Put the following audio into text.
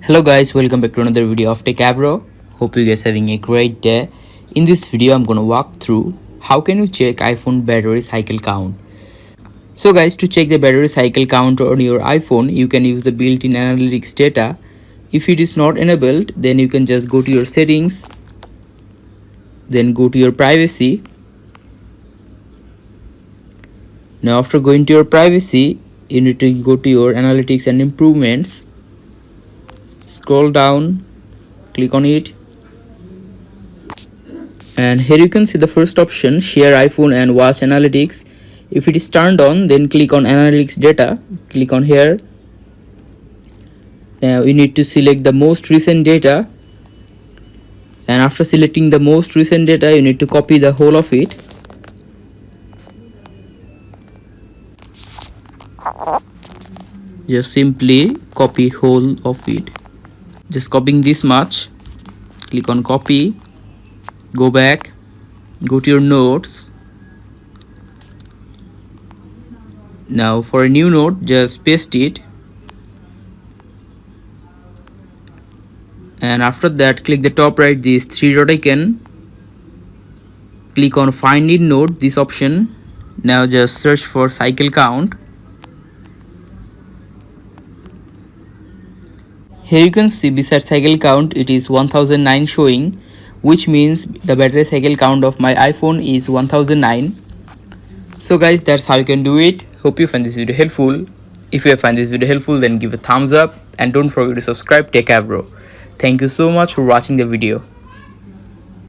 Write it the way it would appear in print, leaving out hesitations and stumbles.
Hello guys, welcome back to another video of Techavro. Hope you guys having a great day. In this video I'm gonna walk through how can you check iPhone battery cycle count. So guys, to check the battery cycle count on your iPhone, you can use the built-in analytics data. If it is not enabled, then you can just go to your settings, then go to your privacy. Now after going to your privacy, you need to go to your analytics and improvements. Scroll down, click on it, and here you can see the first option, share iPhone and watch analytics. If it is turned on, then click on analytics data, click on here. Now you need to select the most recent data, and after selecting the most recent data, you need to copy the whole of it. Just simply copy whole of it. Just copying this much, click on copy, go back, go to your notes. Now for a new note, just paste it, and after that click the top right, this three dot icon, click on find in note, this option. Now just search for cycle count. Here you can see beside cycle count it is 1009 showing, which means the battery cycle count of my iPhone is 1009. So guys, that's how you can do it. Hope you find this video helpful. If you have found this video helpful, then give a thumbs up and don't forget to subscribe Techavro. Thank you so much for watching the video.